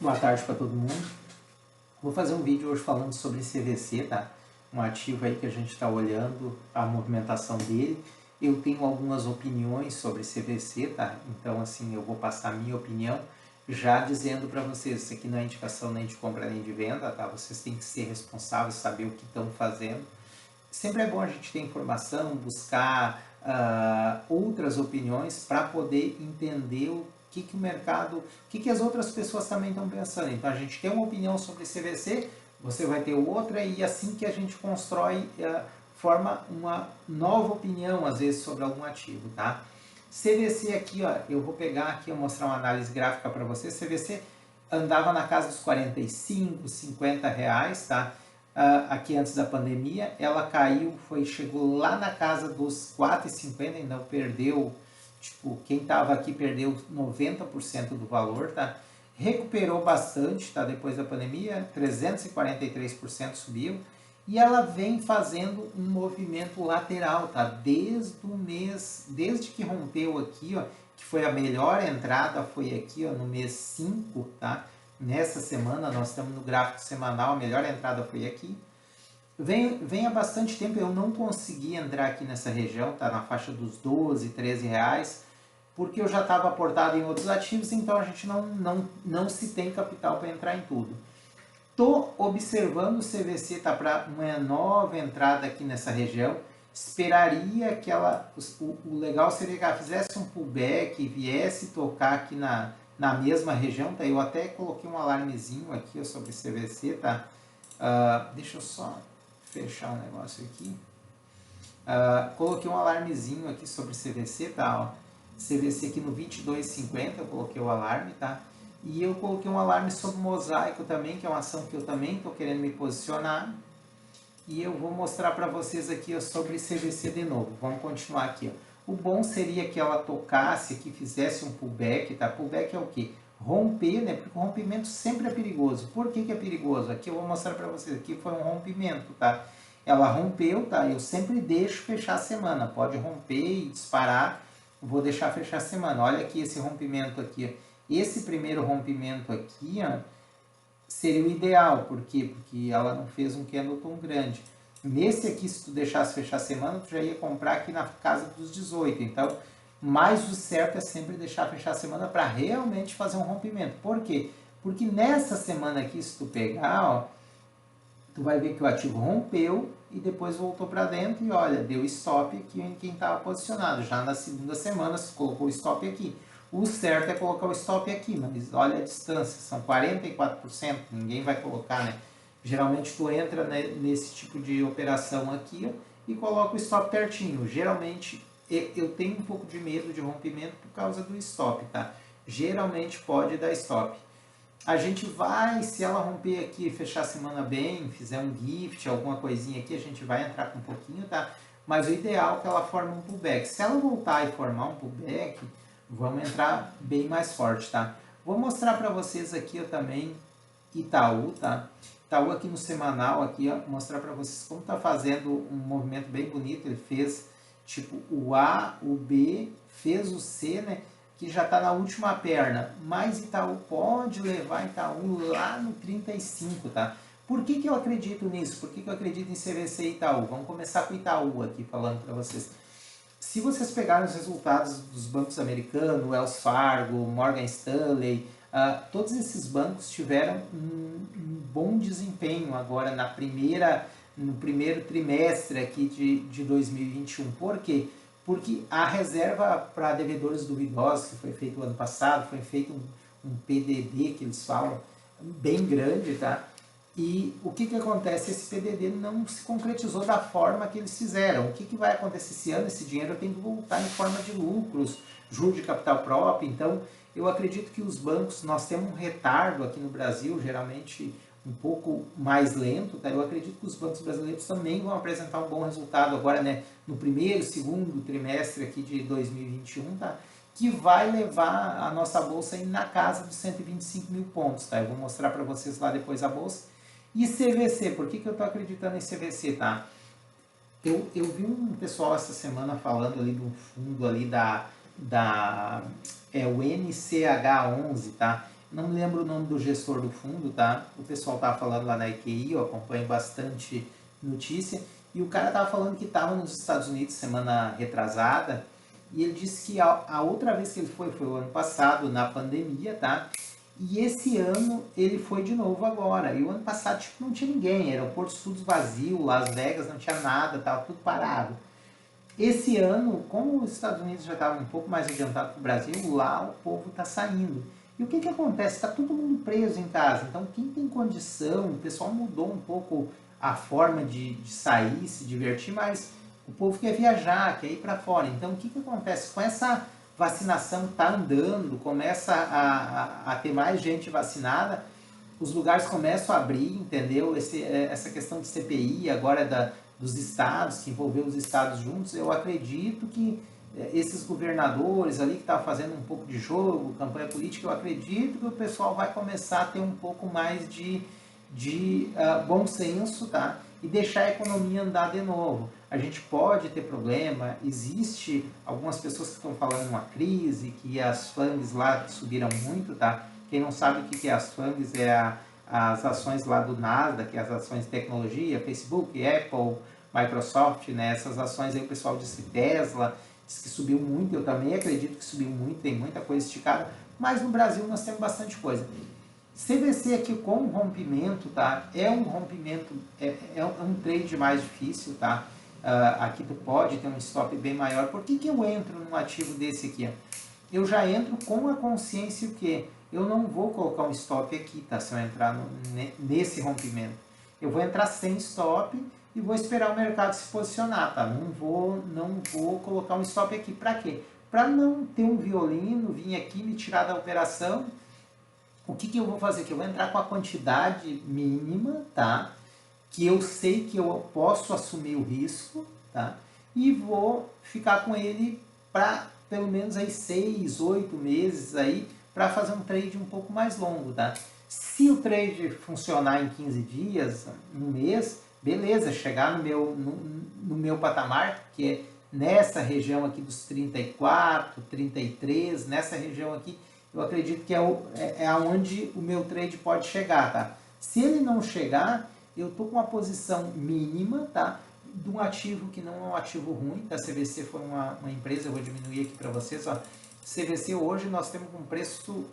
Boa tarde para todo mundo. Vou fazer um vídeo hoje falando sobre CVC, tá? Um ativo aí que a gente está olhando a movimentação dele. Eu tenho algumas opiniões sobre CVC, tá? Então, assim, eu vou passar a minha opinião já dizendo para vocês, isso aqui não é indicação nem de compra nem de venda, tá? Vocês têm que ser responsáveis, saber o que estão fazendo. Sempre é bom a gente ter informação, buscar outras opiniões para poder entender o que o mercado, o que as outras pessoas também estão pensando. Então a gente tem uma opinião sobre CVC, você vai ter outra e assim que a gente constrói, forma uma nova opinião às vezes sobre algum ativo, tá? CVC aqui, ó, eu vou pegar aqui e mostrar uma análise gráfica para vocês. CVC andava na casa dos 45, 50 reais, tá? Aqui antes da pandemia, ela caiu, chegou lá na casa dos 4,50, então perdeu, tipo, quem estava aqui perdeu 90% do valor, tá? Recuperou bastante, tá? Depois da pandemia, 343% subiu, e ela vem fazendo um movimento lateral, tá? Desde que rompeu aqui, ó, que foi a melhor entrada, foi aqui, ó, no mês 5, tá? Nessa semana, nós estamos no gráfico semanal, a melhor entrada foi aqui. Vem há bastante tempo, eu não consegui entrar aqui nessa região, tá na faixa dos 12, 13 reais, porque eu já estava aportado em outros ativos, então a gente não se tem capital para entrar em tudo. Estou observando o CVC, tá para uma nova entrada aqui nessa região. Esperaria que o legal seria que ela fizesse um pullback e viesse tocar aqui na mesma região, tá? Eu até coloquei um alarmezinho aqui sobre CVC, tá? Deixa eu só fechar um negócio aqui. Coloquei um alarmezinho aqui sobre CVC, tá? Ó, CVC aqui no 22,50 eu coloquei o alarme, tá? E eu coloquei um alarme sobre Mosaico também, que é uma ação que eu também estou querendo me posicionar. E eu vou mostrar para vocês aqui, ó, sobre CVC de novo. Vamos continuar aqui, ó. O bom seria que ela tocasse aqui, fizesse um pullback, tá? Pullback é o quê? Romper, né? Porque o rompimento sempre é perigoso. Por que é perigoso? Aqui eu vou mostrar para vocês. Aqui foi um rompimento, tá? Ela rompeu, tá? Eu sempre deixo fechar a semana. Pode romper e disparar. Vou deixar fechar a semana. Olha aqui esse rompimento aqui. Esse primeiro rompimento aqui, ó, seria o ideal. Por quê? Porque ela não fez um candle tão grande. Nesse aqui, se tu deixasse fechar a semana, tu já ia comprar aqui na casa dos 18. Então, mais o certo é sempre deixar fechar a semana para realmente fazer um rompimento. Por quê? Porque nessa semana aqui, se tu pegar, ó, tu vai ver que o ativo rompeu e depois voltou para dentro e olha, deu stop aqui em quem estava posicionado. Já na segunda semana, você colocou o stop aqui. O certo é colocar o stop aqui, mas olha a distância, são 44%, ninguém vai colocar, né? Geralmente tu entra, né, nesse tipo de operação aqui, ó, e coloca o stop pertinho. Geralmente eu tenho um pouco de medo de rompimento por causa do stop, tá? Geralmente pode dar stop. A gente vai, se ela romper aqui e fechar a semana bem, fizer um gift, alguma coisinha aqui, a gente vai entrar com um pouquinho, tá? Mas o ideal é que ela forme um pullback. Se ela voltar e formar um pullback, vamos entrar bem mais forte, tá? Vou mostrar para vocês aqui ó, também Itaú, tá? Itaú aqui no semanal, aqui, ó, mostrar para vocês como tá fazendo um movimento bem bonito. Ele fez tipo o A, o B, fez o C, né? Que já está na última perna, mas Itaú pode levar Itaú lá no 35, tá? Por que eu acredito nisso? Por que eu acredito em CVC e Itaú? Vamos começar com Itaú aqui, falando para vocês. Se vocês pegarem os resultados dos bancos americanos, Wells Fargo, Morgan Stanley, todos esses bancos tiveram um bom desempenho agora no primeiro trimestre aqui de 2021. Por quê? Porque a reserva para devedores duvidosos, que foi feito ano passado, foi feito um PDD, que eles falam, bem grande, tá? E o que acontece? Esse PDD não se concretizou da forma que eles fizeram. O que vai acontecer esse ano? Esse dinheiro tem que voltar em forma de lucros, juros de capital próprio. Então, eu acredito que os bancos, nós temos um retardo aqui no Brasil, geralmente um pouco mais lento, tá? Eu acredito que os bancos brasileiros também vão apresentar um bom resultado agora, né, no primeiro, segundo trimestre aqui de 2021, tá? Que vai levar a nossa bolsa aí na casa dos 125 mil pontos, tá? Eu vou mostrar para vocês lá depois a bolsa. E CVC, por que eu estou acreditando em CVC, tá? Eu vi um pessoal essa semana falando ali de um fundo ali o NCH11, tá? não me lembro o nome do gestor do fundo, tá? O pessoal tava falando lá na EQI, eu acompanho bastante notícia, e o cara tava falando que estava nos Estados Unidos semana retrasada, e ele disse que a outra vez que ele foi o ano passado, na pandemia, tá? E esse ano ele foi de novo agora. E o ano passado tipo, não tinha ninguém, aeroportos tudo vazio, Las Vegas não tinha nada, tava tudo parado. Esse ano, como os Estados Unidos já estavam um pouco mais adiantado que o Brasil, lá o povo está saindo. E o que, que acontece? Está todo mundo preso em casa. Então, quem tem condição, o pessoal mudou um pouco a forma de sair, se divertir, mas o povo quer viajar, quer ir para fora. Então, o que, que acontece? Com essa vacinação tá andando, começa a ter mais gente vacinada, os lugares começam a abrir, entendeu? Essa questão de CPI agora dos estados, que envolveu os estados juntos, eu acredito que esses governadores ali que estavam fazendo um pouco de jogo, campanha política, eu acredito que o pessoal vai começar a ter um pouco mais de bom senso, tá? E deixar a economia andar de novo. A gente pode ter problema, existe algumas pessoas que estão falando uma crise, que as FANGs lá subiram muito, tá? Quem não sabe o que é as FANGs, as ações lá do Nasdaq, que é as ações de tecnologia, Facebook, Apple, Microsoft, né? Essas ações aí o pessoal disse Tesla, diz que subiu muito, eu também acredito que subiu muito, tem muita coisa esticada, mas no Brasil nós temos bastante coisa. CVC aqui com rompimento, tá? É um rompimento, é um trade mais difícil, tá? Aqui tu pode ter um stop bem maior. Por que eu entro num ativo desse aqui? Eu já entro com a consciência que eu não vou colocar um stop aqui, tá? Se eu entrar nesse rompimento. Eu vou entrar sem stop e vou esperar o mercado se posicionar, tá? Não vou colocar um stop aqui. Para quê? Para não ter um violino, vir aqui me tirar da operação. O que eu vou fazer aqui? Eu vou entrar com a quantidade mínima, tá? Que eu sei que eu posso assumir o risco, tá? E vou ficar com ele para pelo menos aí 6, 8 meses aí para fazer um trade um pouco mais longo, tá? Se o trade funcionar em 15 dias, um mês, beleza, chegar no meu patamar, que é nessa região aqui dos 34, 33, nessa região aqui, eu acredito que é aonde o meu trade pode chegar, tá? Se ele não chegar, eu tô com uma posição mínima, tá? De um ativo que não é um ativo ruim, tá? CVC foi uma empresa, eu vou diminuir aqui para vocês, ó. CVC hoje nós temos um preço,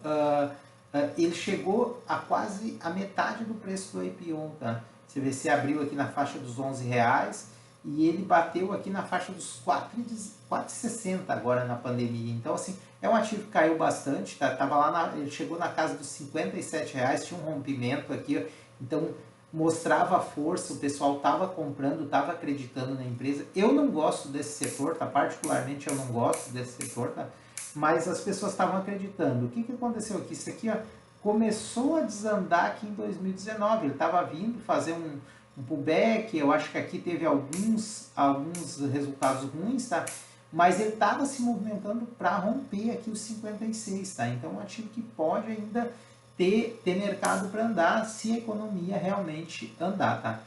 ele chegou a quase a metade do preço do IPO, tá? CVC abriu aqui na faixa dos R$11 e ele bateu aqui na faixa dos 4,60 agora na pandemia. Então, assim, é um ativo que caiu bastante, tá? Tava lá ele chegou na casa dos R$57, tinha um rompimento aqui, ó. Então mostrava a força, o pessoal estava comprando, estava acreditando na empresa. Eu não gosto desse setor, tá? Particularmente eu não gosto desse setor, tá? Mas as pessoas estavam acreditando. O que aconteceu aqui? Isso aqui, ó, começou a desandar aqui em 2019. Ele estava vindo fazer um pullback, eu acho que aqui teve alguns resultados ruins, tá? Mas ele estava se movimentando para romper aqui os 56, tá? Então é um ativo que pode ainda ter mercado para andar se a economia realmente andar, tá?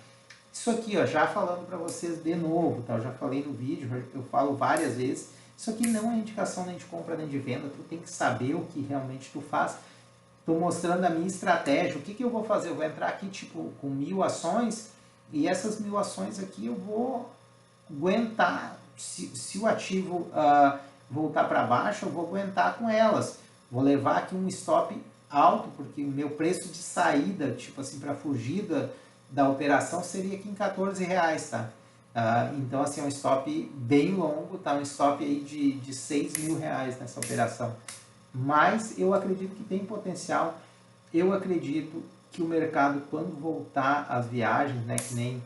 Isso aqui, ó, já falando para vocês de novo, tá? Eu já falei no vídeo, eu falo várias vezes, isso aqui não é indicação nem de compra nem de venda, tu tem que saber o que realmente tu faz. Estou mostrando a minha estratégia, o que eu vou fazer? Eu vou entrar aqui tipo com 1000 ações e essas 1000 ações aqui eu vou aguentar, se o ativo voltar para baixo, eu vou aguentar com elas. Vou levar aqui um stop alto, porque o meu preço de saída, tipo assim, para fugir da operação seria aqui em R$14, tá? Então, assim, é um stop bem longo, tá? Um stop aí de R$6.000 nessa operação. Mas eu acredito que tem potencial. Eu acredito que o mercado, quando voltar às viagens, né, que nem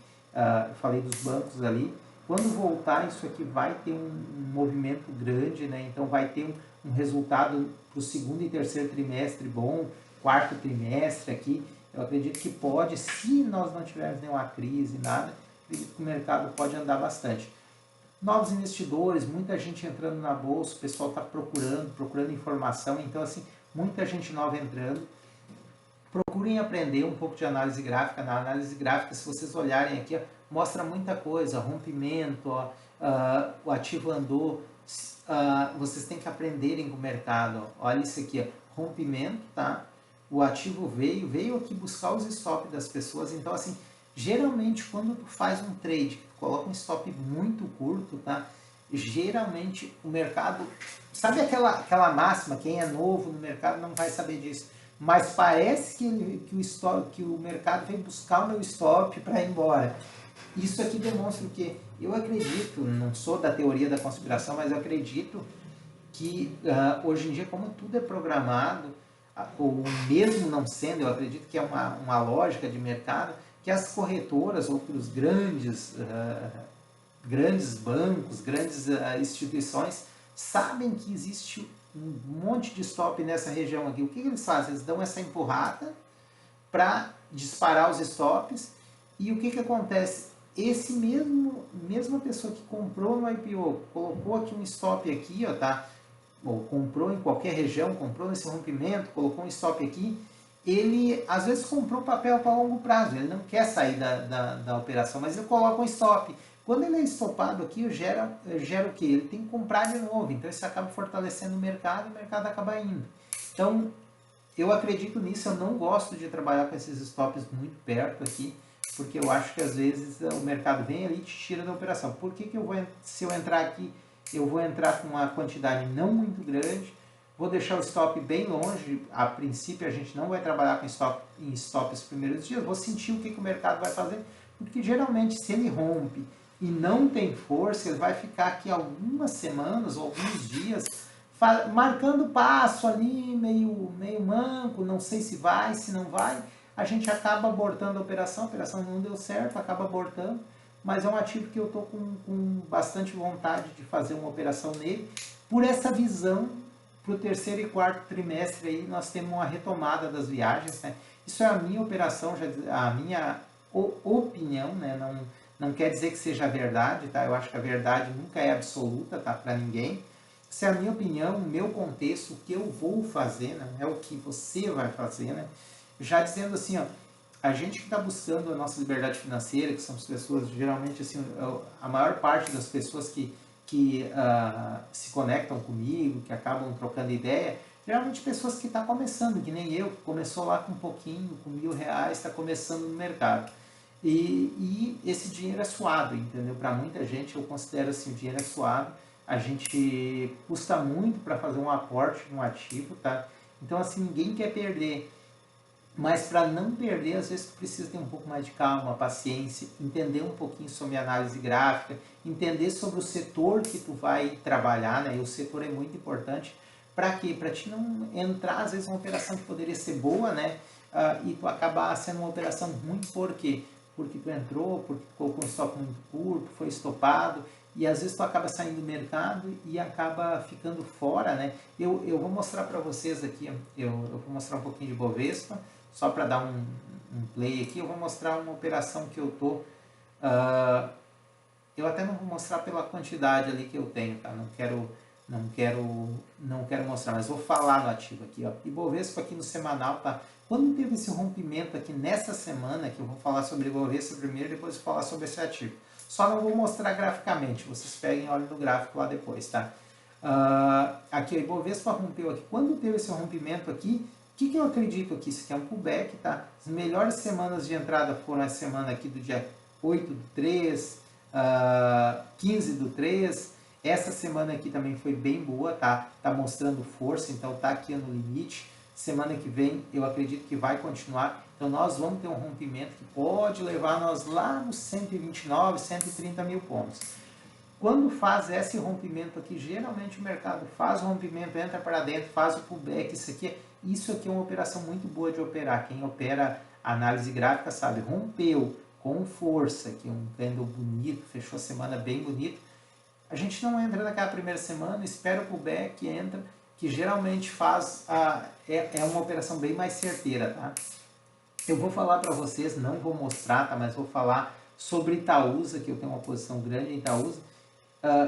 eu falei dos bancos ali, quando voltar isso aqui vai ter um movimento grande, né? Então vai ter um resultado para o segundo e terceiro trimestre bom, quarto trimestre aqui. Eu acredito que pode, se nós não tivermos nenhuma crise, nada, acredito que o mercado pode andar bastante. Novos investidores, muita gente entrando na bolsa, o pessoal está procurando informação, então assim, muita gente nova entrando. Procurem aprender um pouco de análise gráfica. Na análise gráfica, se vocês olharem aqui, ó, mostra muita coisa, rompimento, ó, o ativo andou, vocês têm que aprenderem com o mercado. Ó. Olha isso aqui, ó, rompimento, tá? o ativo veio aqui buscar os stops das pessoas. Então, assim, geralmente quando tu faz um trade, tu coloca um stop muito curto, tá? Geralmente o mercado, sabe aquela máxima, quem é novo no mercado não vai saber disso, mas parece que o mercado vem buscar o meu stop para ir embora. Isso aqui demonstra o quê? Eu acredito, não sou da teoria da conspiração, mas eu acredito que hoje em dia, como tudo é programado, ou mesmo não sendo, eu acredito que é uma lógica de mercado, que as corretoras ou que os grandes bancos, grandes instituições, sabem que existe um monte de stop nessa região aqui. O que eles fazem? Eles dão essa empurrada para disparar os stops. E o que acontece? Mesma pessoa que comprou no IPO, colocou aqui um stop aqui, ó, tá? Ou comprou em qualquer região, comprou nesse rompimento, colocou um stop aqui, ele às vezes comprou papel para longo prazo, ele não quer sair da operação, mas ele coloca um stop. Quando ele é estopado aqui, gera o que? Ele tem que comprar de novo, então isso acaba fortalecendo o mercado e o mercado acaba indo. Então, eu acredito nisso, eu não gosto de trabalhar com esses stops muito perto aqui, porque eu acho que às vezes o mercado vem ali e te tira da operação. Por que se eu entrar aqui, eu vou entrar com uma quantidade não muito grande, vou deixar o stop bem longe, a princípio a gente não vai trabalhar com em stop os primeiros dias, vou sentir o que o mercado vai fazer, porque geralmente se ele rompe e não tem força, ele vai ficar aqui algumas semanas ou alguns dias marcando passo ali, meio manco, não sei se vai, se não vai, a gente acaba abortando a operação não deu certo, acaba abortando, mas é um ativo que eu estou com bastante vontade de fazer uma operação nele, por essa visão, para o terceiro e quarto trimestre aí, nós temos uma retomada das viagens, né? Isso é a minha operação, a minha opinião, né? Não quer dizer que seja verdade, tá? Eu acho que a verdade nunca é absoluta, tá? Para ninguém. Isso é a minha opinião, o meu contexto, o que eu vou fazer, né? Não é o que você vai fazer, né? Já dizendo assim, ó, a gente que está buscando a nossa liberdade financeira, que são as pessoas, geralmente, assim, a maior parte das pessoas que se conectam comigo, que acabam trocando ideia, geralmente pessoas que estão começando, que nem eu, que começou lá com um pouquinho, com R$ 1.000, está começando no mercado. E esse dinheiro é suado, entendeu? Para muita gente, eu considero assim, o dinheiro é suado. A gente custa muito para fazer um aporte num ativo, tá? Então, assim, ninguém quer perder. Mas para não perder, às vezes tu precisa ter um pouco mais de calma, paciência, entender um pouquinho sobre análise gráfica, entender sobre o setor que tu vai trabalhar, né? E o setor é muito importante. Para quê? Para ti não entrar, às vezes, uma operação que poderia ser boa, né? E tu acabar sendo uma operação ruim, por quê? Porque tu entrou, porque tu colocou um stop muito curto, foi estopado, e às vezes tu acaba saindo do mercado e acaba ficando fora, né? Eu vou mostrar para vocês aqui, eu vou mostrar um pouquinho de Bovespa, só para dar um play aqui, eu vou mostrar uma operação que eu tô, eu até não vou mostrar pela quantidade ali que eu tenho, tá? Não quero mostrar, mas vou falar no ativo aqui, ó. Ibovespa aqui no semanal, tá? Quando teve esse rompimento aqui nessa semana, que eu vou falar sobre Ibovespa primeiro, depois vou falar sobre esse ativo. Só não vou mostrar graficamente, vocês peguem e olhem no gráfico lá depois, tá? Aqui o Ibovespa rompeu aqui. Quando teve esse rompimento aqui, o que eu acredito aqui? Isso aqui é um pullback, tá? As melhores semanas de entrada foram a semana aqui do dia 8/3, 15/3. Essa semana aqui também foi bem boa, tá? Tá mostrando força, então tá aqui no limite. Semana que vem eu acredito que vai continuar. Então nós vamos ter um rompimento que pode levar nós lá nos 129, 130 mil pontos. Quando faz esse rompimento aqui, geralmente o mercado faz o rompimento, entra para dentro, faz o pullback. Isso aqui é uma operação muito boa de operar. Quem opera análise gráfica sabe, rompeu com força, que um candle bonito, fechou a semana bem bonito. A gente não entra naquela primeira semana, espera o pullback, entra, que geralmente é uma operação bem mais certeira, tá? Eu vou falar para vocês, não vou mostrar, tá? Mas vou falar sobre Itaúsa, que eu tenho uma posição grande em Itaúsa,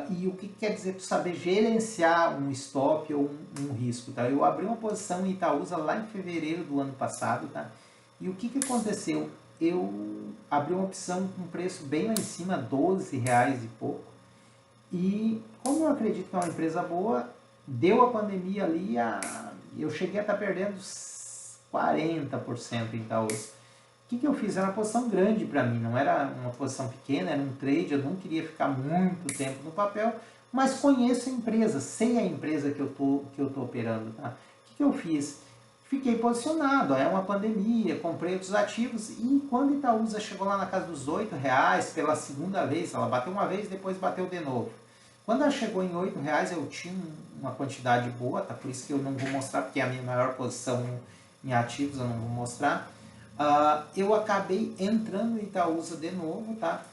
e o que quer dizer tu saber gerenciar um stop ou um risco, tá? Eu abri uma posição em Itaúsa lá em fevereiro do ano passado, tá? E o que aconteceu? Eu abri uma opção com preço bem lá em cima, R$ 12 e pouco, e como eu acredito que é uma empresa boa, deu a pandemia ali, eu cheguei a estar perdendo 40% em Itaúsa. O que eu fiz? Era uma posição grande para mim, não era uma posição pequena, era um trade, eu não queria ficar muito tempo no papel, mas conheço a empresa, sei a empresa que eu tô operando. Tá? O que eu fiz? Fiquei posicionado, é uma pandemia, comprei outros ativos e quando Itaúsa chegou lá na casa dos R$8 pela segunda vez, ela bateu uma vez, depois bateu de novo. Quando ela chegou em R$8, eu tinha uma quantidade boa, tá? Por isso que eu não vou mostrar, porque é a minha maior posição em ativos, eu não vou mostrar. Eu acabei entrando em Itaúsa de novo, tá?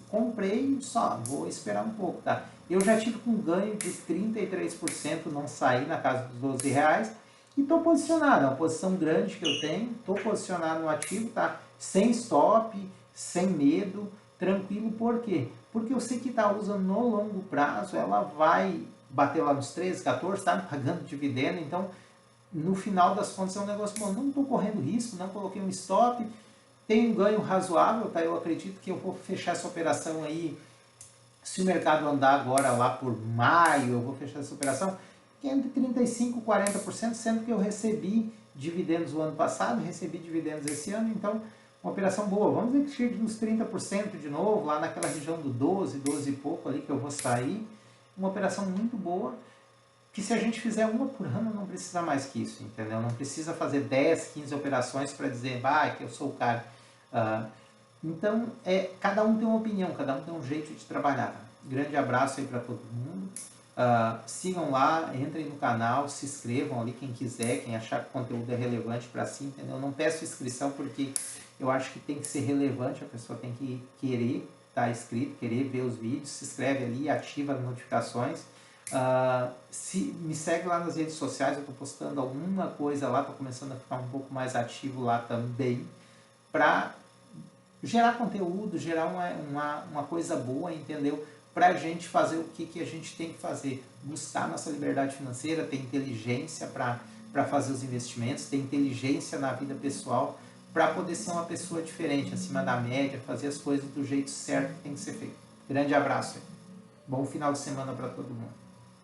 Comprei só, vou esperar um pouco, tá? Eu já tive com ganho de 33%, não saí na casa dos R$12 e estou posicionado, é uma posição grande que eu tenho, estou posicionado no ativo, tá? Sem stop, sem medo, tranquilo, por quê? Porque eu sei que Itaúsa no longo prazo, ela vai bater lá nos 13, 14, tá me pagando dividendo, então no final das contas é um negócio bom, não estou correndo risco, não coloquei um stop, tem um ganho razoável, tá? Eu acredito que eu vou fechar essa operação aí, se o mercado andar agora lá por maio, eu vou fechar essa operação, que é entre 35% e 40%, sendo que eu recebi dividendos o ano passado, recebi dividendos esse ano, então uma operação boa. Vamos ver que chegue nos 30% de novo, lá naquela região do 12, 12 e pouco ali que eu vou sair. Uma operação muito boa, que se a gente fizer uma por ano não precisa mais que isso, entendeu? Não precisa fazer 10, 15 operações para dizer, que eu sou o cara. Então, cada um tem uma opinião, cada um tem um jeito de trabalhar. Grande abraço aí para todo mundo. Sigam lá, entrem no canal, se inscrevam ali quem quiser, quem achar que o conteúdo é relevante para si, entendeu? Eu não peço inscrição porque eu acho que tem que ser relevante, a pessoa tem que querer estar inscrito, querer ver os vídeos, se inscreve ali, ativa as notificações. Me segue lá nas redes sociais, eu estou postando alguma coisa lá, estou começando a ficar um pouco mais ativo lá também, para gerar conteúdo, gerar uma coisa boa, entendeu? Para a gente fazer o que a gente tem que fazer, buscar nossa liberdade financeira, ter inteligência para fazer os investimentos, ter inteligência na vida pessoal, para poder ser uma pessoa diferente, acima da média, fazer as coisas do jeito certo que tem que ser feito. Grande abraço. Bom final de semana para todo mundo.